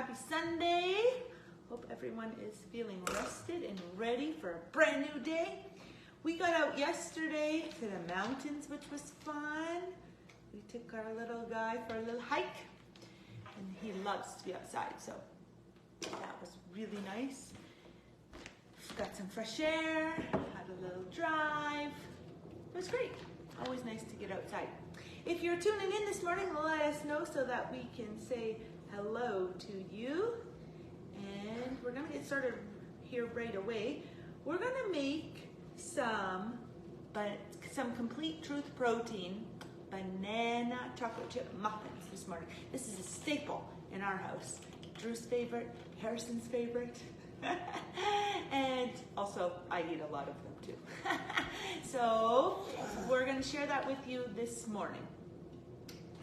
happy Sunday. Hope everyone is feeling rested and ready for a brand new day. We got out yesterday to the mountains, which was fun. We took our little guy for a little hike, and he loves to be outside, so that was really nice. Got some fresh air, had a little drive. It was great. Always nice to get outside. If you're tuning in this morning, let us know so that we can say hello to you. And we're gonna get started here right away. We're gonna make some complete truth protein banana chocolate chip muffins this morning. This is a staple in our house. Drew's favorite, Harrison's favorite. And also I eat a lot of them too. So we're going to share that with you this morning.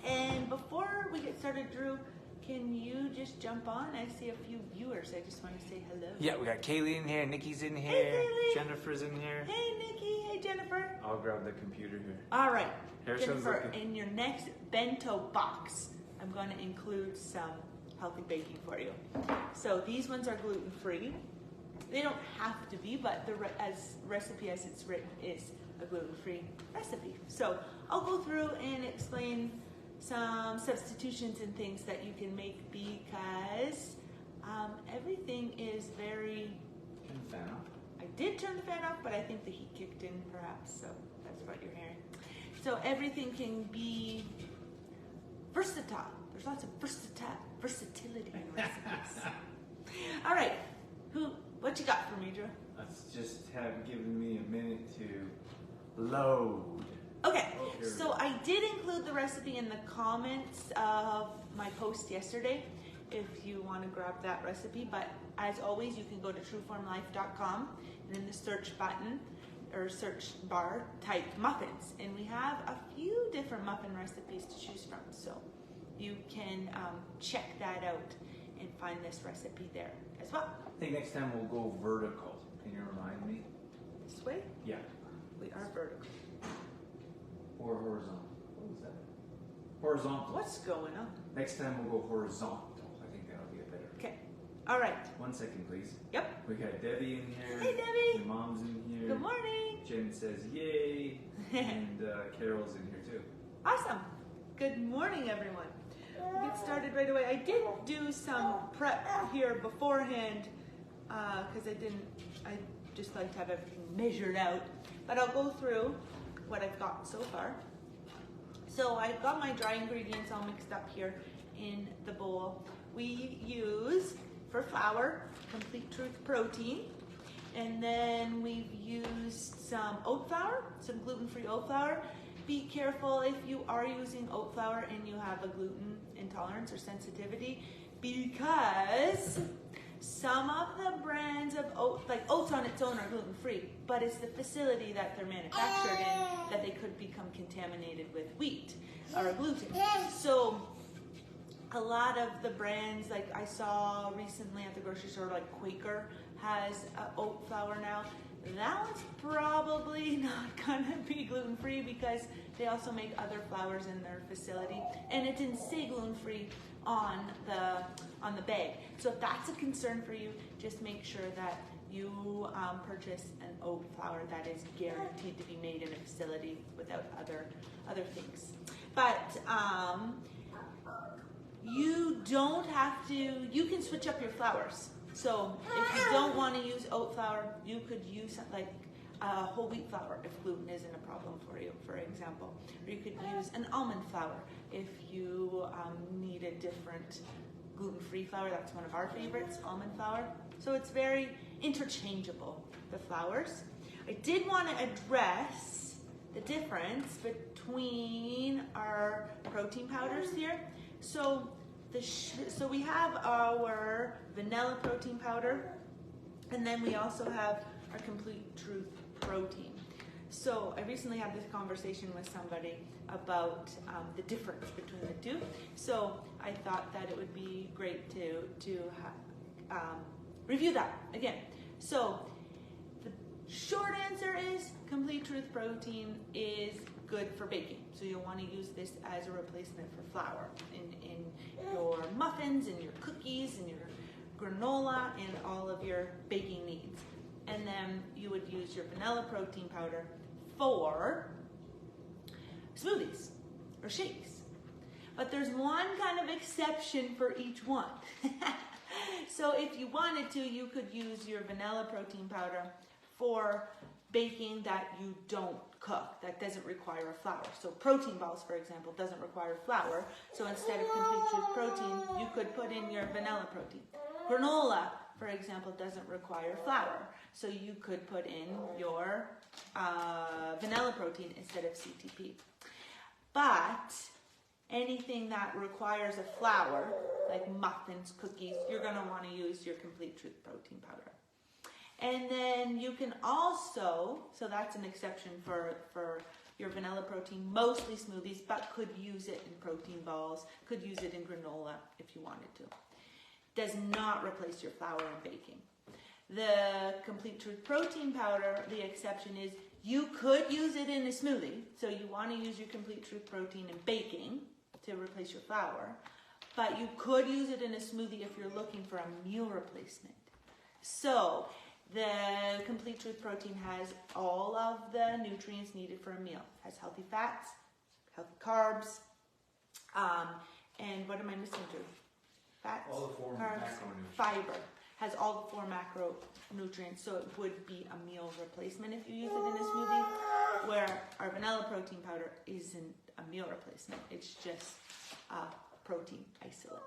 And before we get started, Drew, can you just jump on? I see a few viewers. I just want to say hello. Yeah, we got Kaylee in here, Nikki's in here, Hey, Jennifer's in here. Hey Nikki, hey Jennifer. I'll grab the computer here. All right, Harrison's Jennifer, looking. in your next bento box, I'm going to include some healthy baking for you. So these ones are gluten-free. They don't have to be, but the recipe as it's written is a gluten-free recipe. So I'll go through and explain some substitutions and things that you can make because everything is very... Turn the fan off. I did turn the fan off, but I think the heat kicked in perhaps, so that's what you're hearing. So everything can be versatile. There's lots of versatility in recipes. All right, what you got for me, Drew? Let's just given me a minute to load. Okay, so I did include the recipe in the comments of my post yesterday if you want to grab that recipe, but as always you can go to trueformlife.com and in the search button or search bar type muffins, and we have a few different muffin recipes to choose from, so you can check that out and find this recipe there as well. I think next time we'll go vertical. Can you remind me? This way? Yeah. We are vertical. Or horizontal. What was that? Horizontal. What's going on? Next time we'll go horizontal. I think that'll be a better. Okay. All right. 1 second, please. Yep. We got Debbie in here. Hey, Debbie. Your mom's in here. Good morning. Jen says yay. And Carol's in here too. Awesome. Good morning, everyone. We'll get started right away. I did do some prep here beforehand because I just like to have everything measured out. But I'll go through what I've got so far. So I've got my dry ingredients all mixed up here in the bowl. We use, for flour, Complete Truth protein. And then we've used some oat flour, some gluten-free oat flour. Be careful if you are using oat flour and you have a gluten intolerance or sensitivity, because some of the brands of oat, like oats on its own, are gluten-free, but it's the facility that they're manufactured in that they could become contaminated with wheat or gluten. So a lot of the brands, like I saw recently at the grocery store, like Quaker has oat flour now. That one's probably not gonna be gluten-free because they also make other flours in their facility, and it didn't say gluten-free on the bag. So if that's a concern for you, just make sure that you purchase an oat flour that is guaranteed to be made in a facility without other things. But you don't have to. You can switch up your flours. So if you don't want to use oat flour, you could use like whole wheat flour if gluten isn't a problem for you, for example. Or you could use an almond flour if you need a different gluten-free flour. That's one of our favorites, almond flour. So it's very interchangeable, the flours. I did want to address the difference between our protein powders here. So we have our vanilla protein powder, and then we also have our Complete Truth protein. So I recently had this conversation with somebody about the difference between the two. So I thought that it would be great to review that again. So the short answer is Complete Truth protein is good for baking. So you'll want to use this as a replacement for flour in your muffins, in your cookies, in your granola, and all of your baking needs. And then you would use your vanilla protein powder for smoothies or shakes. But there's one kind of exception for each one. So if you wanted to, you could use your vanilla protein powder for baking that you don't cook, that doesn't require a flour. So protein balls, for example, doesn't require flour. So instead of complete truth protein, you could put in your vanilla protein. Granola, for example, doesn't require flour. So you could put in your vanilla protein instead of CTP. But anything that requires a flour, like muffins, cookies, you're going to want to use your complete truth protein powder. And then you can also, so that's an exception for your vanilla protein, mostly smoothies, but could use it in protein balls, could use it in granola if you wanted to. Does not replace your flour in baking. The complete truth protein powder, the exception is you could use it in a smoothie. So you want to use your complete truth protein in baking to replace your flour, but you could use it in a smoothie if you're looking for a meal replacement. So the complete truth protein has all of the nutrients needed for a meal. It has healthy fats, healthy carbs, and what am I missing, Drew? Fats, all the four carbs, macronutrients. fiber. Has all the 4 macronutrients, so it would be a meal replacement if you use it in a smoothie, where our vanilla protein powder isn't a meal replacement. It's just a protein isolate.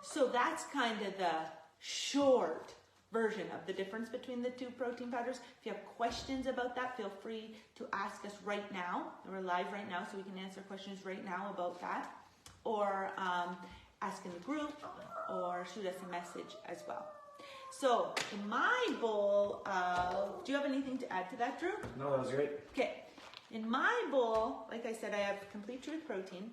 So that's kind of the short version of the difference between the 2 protein powders. If you have questions about that, feel free to ask us right now. We're live right now, so we can answer questions right now about that, or ask in the group, or shoot us a message as well. So in my bowl, do you have anything to add to that, Drew? No, that was great. Okay. In my bowl, like I said, I have complete truth protein,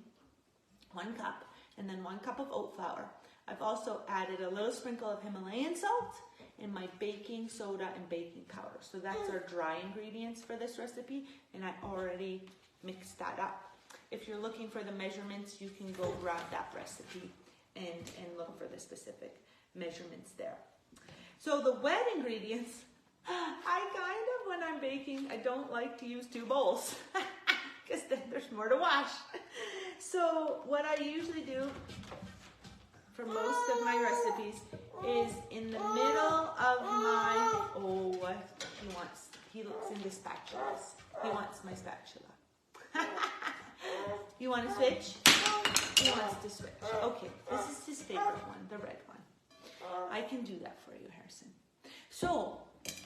1 cup, and then 1 cup of oat flour. I've also added a little sprinkle of Himalayan salt and my baking soda and baking powder. So that's our dry ingredients for this recipe, and I already mixed that up. If you're looking for the measurements, you can go grab that recipe and look for the specific measurements there. So the wet ingredients, I kind of, when I'm baking, I don't like to use 2 bowls because then there's more to wash. So what I usually do for most of my recipes is in the middle of my, he looks into spatulas. He wants my spatula. You want to switch? He wants to switch. Okay, this is his favorite one, the red one. I can do that for you, Harrison. So,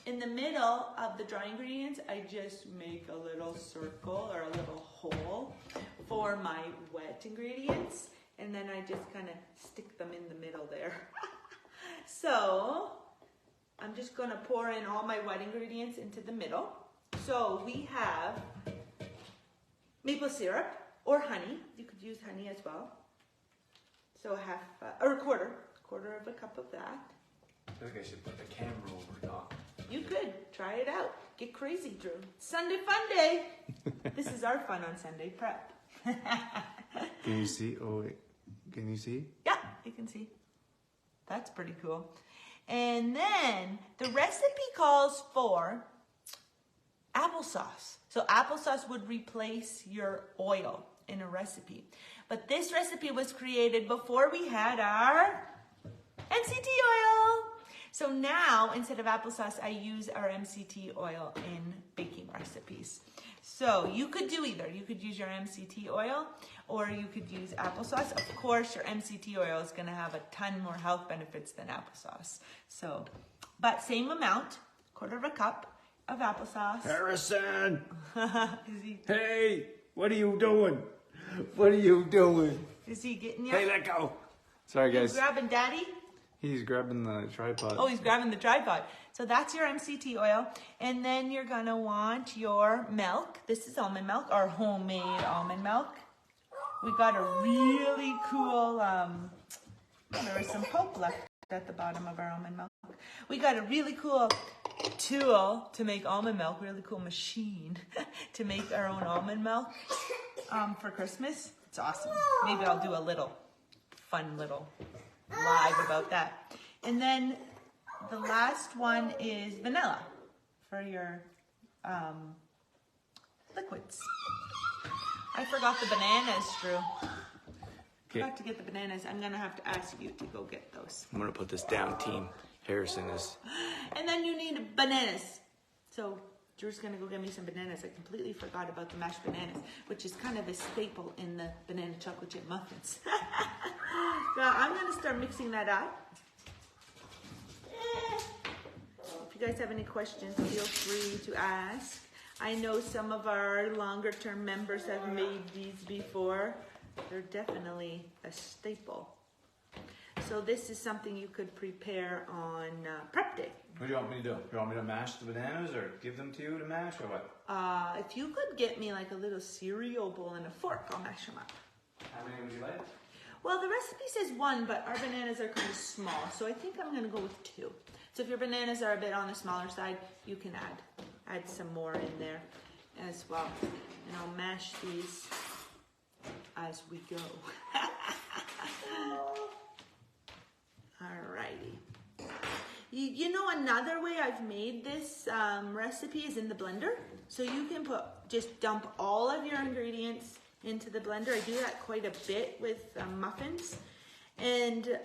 in the middle of the dry ingredients, I just make a little circle or a little hole for my wet ingredients, and then I just kind of stick them in the middle there. So, I'm just going to pour in all my wet ingredients into the middle. So, we have maple syrup or honey. You could use honey as well. So, a quarter of a cup of that. I think I should put the camera over top. You could try it out. Get crazy, Drew. Sunday fun day. This is our fun on Sunday prep. Can you see? Oh wait, can you see? Yeah, you can see. That's pretty cool. And then the recipe calls for applesauce. So applesauce would replace your oil in a recipe. But this recipe was created before we had our MCT oil. So now, instead of applesauce, I use our MCT oil in baking recipes. So you could do either. You could use your MCT oil or you could use applesauce. Of course, your MCT oil is going to have a ton more health benefits than applesauce. So, but same amount, quarter of a cup of applesauce. Harrison! Is he? Hey, what are you doing? What are you doing? Is he getting you? Hey, let go! Sorry, guys. You grabbing Daddy? He's grabbing the tripod. Oh, he's grabbing the tripod. So that's your MCT oil. And then you're going to want your milk. This is almond milk, our homemade almond milk. We got a really cool, there was some pulp left at the bottom of our almond milk. We got a really cool tool to make almond milk, really cool machine to make our own almond milk for Christmas. It's awesome. Maybe I'll do a little fun little live about that. And then the last one is vanilla for your liquids. I forgot the bananas, Drew. Forgot to get the bananas. I'm gonna have to ask you to go get those. I'm gonna put this down, team. Harrison is. And then you need bananas. So Drew's gonna go get me some bananas. I completely forgot about the mashed bananas, which is kind of a staple in the banana chocolate chip muffins. So I'm gonna start mixing that up. If you guys have any questions, feel free to ask. I know some of our longer term members have made these before. They're definitely a staple. So this is something you could prepare on prep day. What do you want me to do? Do you want me to mash the bananas or give them to you to mash or what? If you could get me like a little cereal bowl and a fork, I'll mash them up. How many would you like? Well, the recipe says 1, but our bananas are kind of small, so I think I'm gonna go with 2. So if your bananas are a bit on the smaller side, you can add some more in there as well. And I'll mash these as we go. Alrighty. You know, another way I've made this recipe is in the blender. So you can just dump all of your ingredients into the blender. I do that quite a bit with muffins. And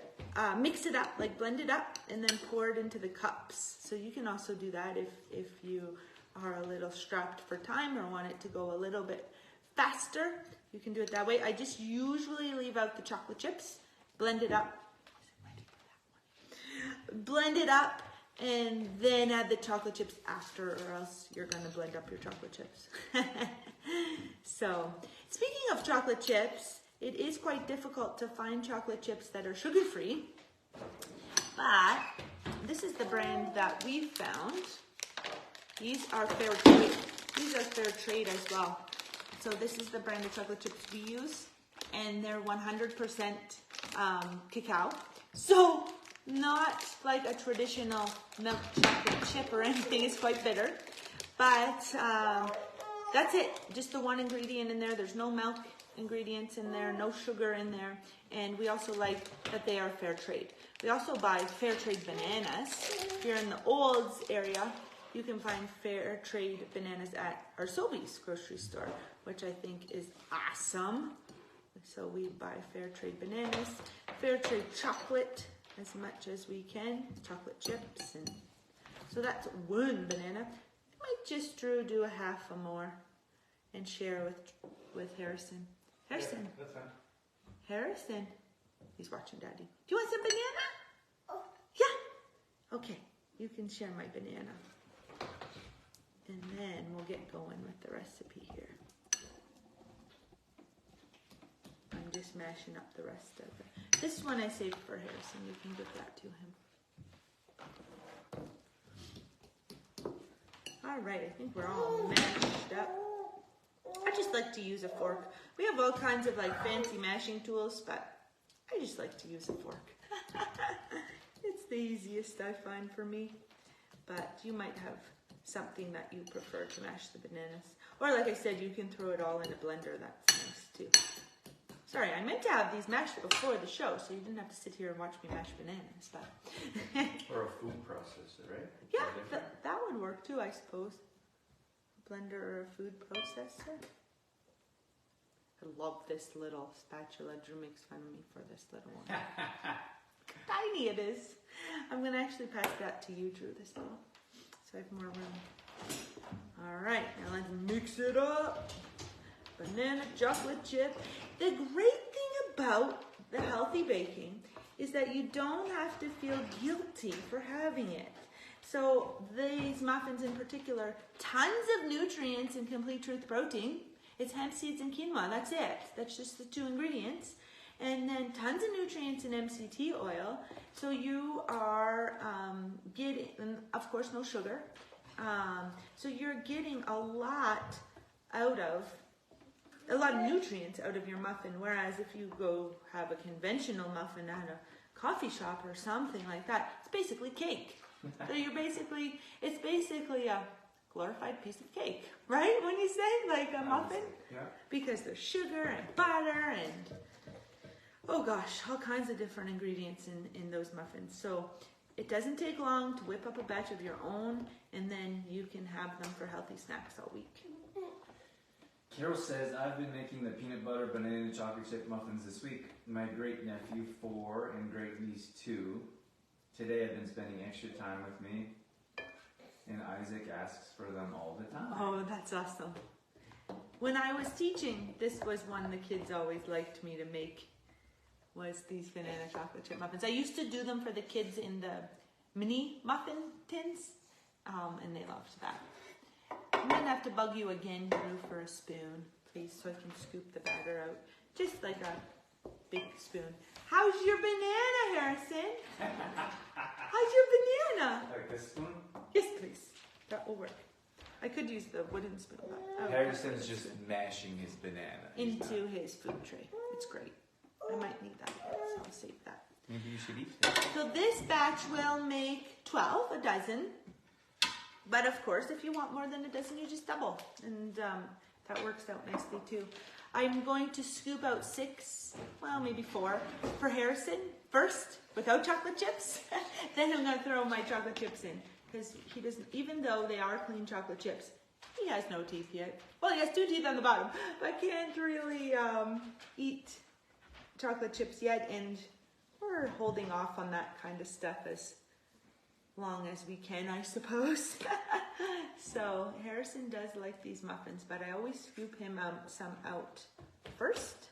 mix it up, like blend it up, and then pour it into the cups. So you can also do that if you are a little strapped for time or want it to go a little bit faster. You can do it that way. I just usually leave out the chocolate chips, blend it up, and then add the chocolate chips after, or else you're gonna blend up your chocolate chips. So, speaking of chocolate chips, it is quite difficult to find chocolate chips that are sugar-free, but this is the brand that we found. These are fair trade. These are fair trade as well. So this is the brand of chocolate chips we use, and they're 100% cacao. So not like a traditional milk chocolate chip or anything. It's quite bitter, but that's it. Just the one ingredient in there. There's no milk ingredients in there, no sugar in there, and we also like that they are fair trade. We also buy fair trade bananas. If you're in the Olds area, you can find fair trade bananas at our Sobeys grocery store, which I think is awesome. So we buy fair trade bananas, fair trade chocolate as much as we can, chocolate chips, and so that's one banana. I might just do a half a more and share with Harrison. Harrison. Yeah, that's fine. Harrison. He's watching Daddy. Do you want some banana? Oh. Yeah. Okay. You can share my banana. And then we'll get going with the recipe here. I'm just mashing up the rest of it. This one I saved for Harrison. You can give that to him. All right. I think we're all mashed up. I just like to use a fork. We have all kinds of like fancy mashing tools, but I just like to use a fork. It's the easiest I find for me, but you might have something that you prefer to mash the bananas. Or like I said, you can throw it all in a blender. That's nice too. Sorry, I meant to have these mashed before the show, so you didn't have to sit here and watch me mash bananas. But or a food processor, right? Yeah, that would work too, I suppose. Blender or a food processor. I love this little spatula. Drew makes fun of me for this little one. Tiny it is. I'm going to actually pass that to you, Drew, this little, so I have more room. All right, now let's mix it up. Banana chocolate chip. The great thing about the healthy baking is that you don't have to feel guilty for having it. So these muffins in particular, tons of nutrients in Complete Truth protein. It's hemp seeds and quinoa, that's it. That's just the 2 ingredients. And then tons of nutrients in MCT oil. So you are getting, and of course no sugar. So you're getting a lot of nutrients out of your muffin. Whereas if you go have a conventional muffin at a coffee shop or something like that, it's basically cake. So it's basically a glorified piece of cake, right? When you say like a muffin, Yeah. because there's sugar and butter and oh gosh, all kinds of different ingredients in those muffins. So it doesn't take long to whip up a batch of your own, and then you can have them for healthy snacks all week. Carol says, I've been making the peanut butter banana chocolate chip muffins this week. My great nephew 4 and great niece 2. Today I've been spending extra time with me, and Isaac asks for them all the time. Oh, that's awesome. When I was teaching, this was one the kids always liked me to make, was these banana chocolate chip muffins. I used to do them for the kids in the mini muffin tins, and they loved that. I'm going to have to bug you again, Drew, for a spoon, please, so I can scoop the batter out. Just like a big spoon. How's your banana, Harrison? How's your banana? Like this spoon? Yes, please. That will work. I could use the wooden spoon. But Harrison's just mashing his banana. into his food tray. It's great. I might need that, so I'll save that. Maybe you should eat it. So this batch will make 12, a dozen. But of course, if you want more than a dozen, you just double. And that works out nicely too. I'm going to scoop out 6, well, maybe 4 for Harrison first, without chocolate chips. Then I'm going to throw my chocolate chips in. Because he doesn't, even though they are clean chocolate chips, he has no teeth yet. Well, he has 2 teeth on the bottom, but can't really eat chocolate chips yet. And we're holding off on that kind of stuff as long as we can, I suppose. So Harrison does like these muffins, but I always scoop him some out first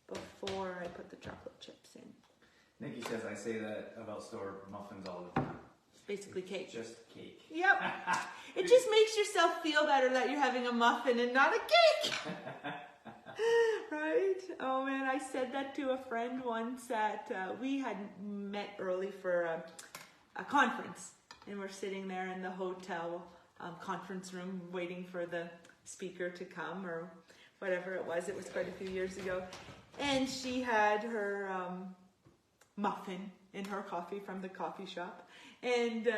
before I put the chocolate chips in. Nikki says, I say that about store muffins all the time. It's basically cake. Just cake. Yep. It just makes yourself feel better that you're having a muffin and not a cake. Right? Oh man, I said that to a friend once at, we had met early for a conference, and we're sitting there in the hotel conference room waiting for the speaker to come or whatever it was. It was quite a few years ago. And she had her muffin in her coffee from the coffee shop. And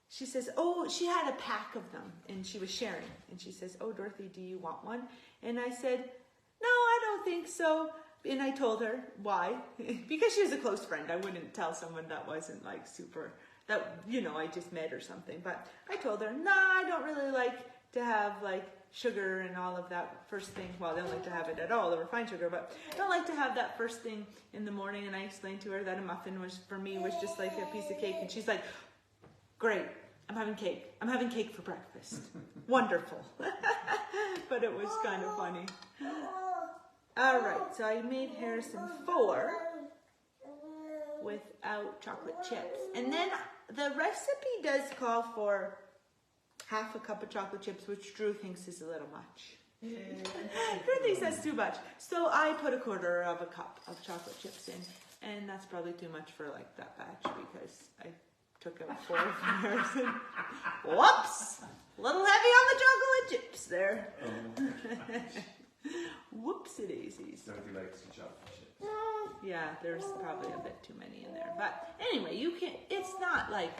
she says, oh, she had a pack of them and she was sharing. And she says, oh, Dorothy, do you want one? And I said, no, I don't think so. And I told her why. Because she was a close friend. I wouldn't tell someone that wasn't like super, that, you know, I just met or something. But I told her, no, I don't really like to have like sugar and all of that first thing. Well, I don't like to have it at all, the refined sugar, but I don't like to have that first thing in the morning. And I explained to her that a muffin was, for me, was just like a piece of cake. And she's like, great, I'm having cake. I'm having cake for breakfast. Wonderful. But it was kind of funny. All right, so I made Harrison 4 without chocolate chips. And then the recipe does call for half a cup of chocolate chips, which Drew thinks is a little much. Drew thinks that's too much. So I put 1/4 of a cup of chocolate chips in, and that's probably too much for like that batch because I took out 4 from Harrison. Whoops! A little heavy on the chocolate chips there. Whoopsie daisies. Dorothy likes the chocolate chips. Yeah, there's probably a bit too many in there. But anyway, you can, it's not like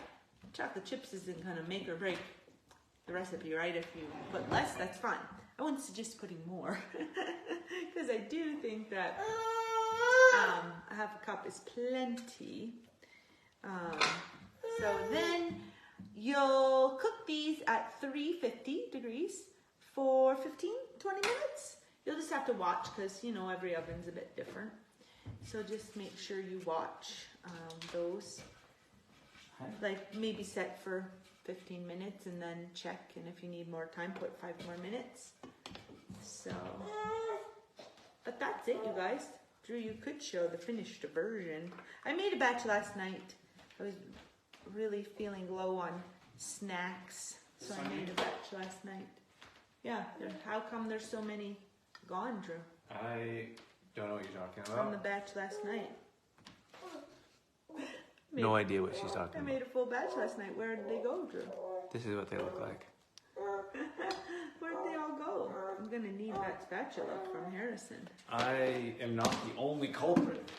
chocolate chips isn't going to make or break the recipe, right? If you put less, that's fine. I wouldn't suggest putting more because I do think that a half a cup is plenty. So then you'll cook these at 350 degrees for 15, 20 minutes. You'll just have to watch because, you know, every oven's a bit different. So just make sure you watch those. Like maybe set for 15 minutes and then check. And if you need more time, put 5 more minutes. So, but that's it, you guys. Drew, you could show the finished version. I made a batch last night. I was really feeling low on snacks. So I made a batch last night. Yeah, how come there's so many gone, Drew? I don't know what you're talking about. From the batch last night. No idea what she's talking I about. made a full batch last night. Where did they go, Drew? This is what they look like. Where did they all go? I'm going to need that spatula from Harrison. I am not the only culprit.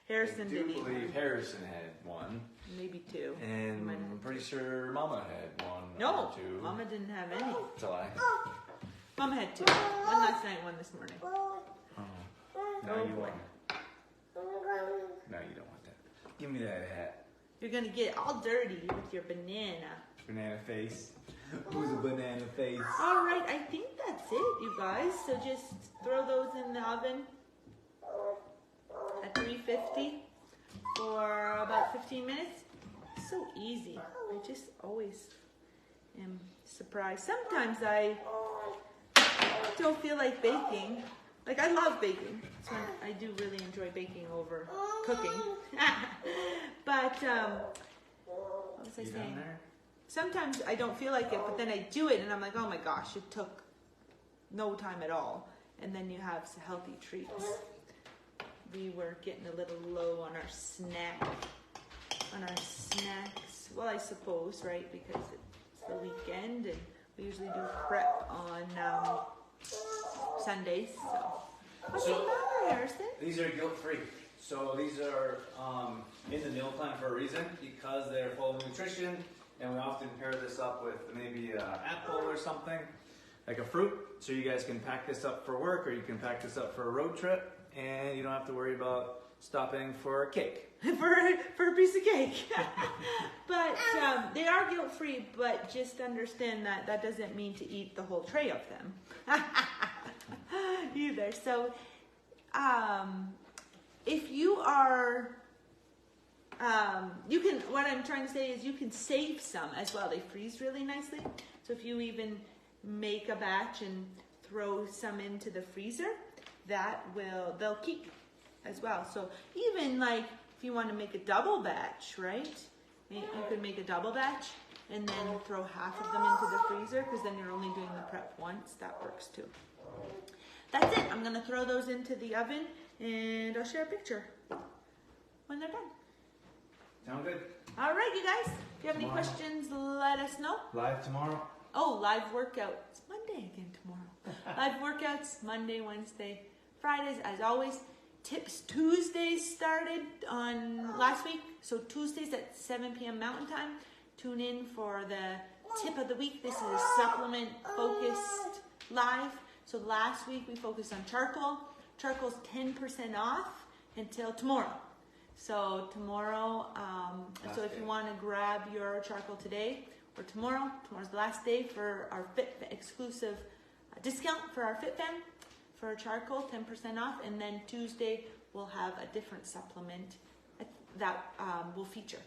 Harrison I do didn't eat believe one. Harrison had one. Maybe two. And Might have I'm pretty sure Mama had one No, or two. Mama didn't have any. That's a lie. Mama had two. One last night, one this morning. Oh. No, Oh, you boy. want. No, you don't want that. Give me that hat. You're gonna get all dirty with your banana. Banana face. Who's a banana face? All right, I think that's it, you guys. So just throw those in the oven at 350 for about 15 minutes. So easy. I just always am surprised. Sometimes I don't feel like baking. Like, I love baking. So I do really enjoy baking over cooking. But, what was I You saying? down there? Sometimes I don't feel like it, but then I do it and I'm like, oh my gosh, it took no time at all. And then you have some healthy treats. We were getting a little low on our snacks. Well, I suppose, right? Because it's the weekend and we usually do prep on Sundays. So, what's the matter, Harrison? These are guilt-free. So these are in the meal plan for a reason, because they're full of nutrition, and we often pair this up with maybe an apple or something, like a fruit. So you guys can pack this up for work, or you can pack this up for a road trip, and you don't have to worry about stopping for a cake. for a piece of cake. But they are guilt-free, but just understand that that doesn't mean to eat the whole tray of them either. So if you are, you can, what I'm trying to say is you can save some as well. They freeze really nicely. So if you even make a batch and throw some into the freezer, they'll keep as well. So even like if you want to make a double batch, right? You could make a double batch and then throw half of them into the freezer, because then you're only doing the prep once. That works too. That's it. I'm going to throw those into the oven and I'll share a picture when they're done. Sound good? All right, you guys. If you have any Tomorrow. questions, let us know. Live tomorrow? Oh, live workout. It's Monday again tomorrow. Live workouts Monday, Wednesday, Fridays, as always. Tips Tuesdays started on last week. So Tuesdays at 7 p.m. Mountain Time. Tune in for the tip of the week. This is a supplement focused live. So last week we focused on charcoal. Charcoal's 10% off until tomorrow. So tomorrow, so if you want to grab your charcoal today or tomorrow's the last day for our exclusive discount for our FitFam for charcoal, 10% off. And then Tuesday we'll have a different supplement that will feature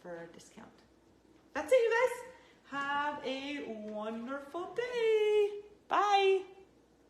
for a discount. That's it, you guys. Have a wonderful day. Bye.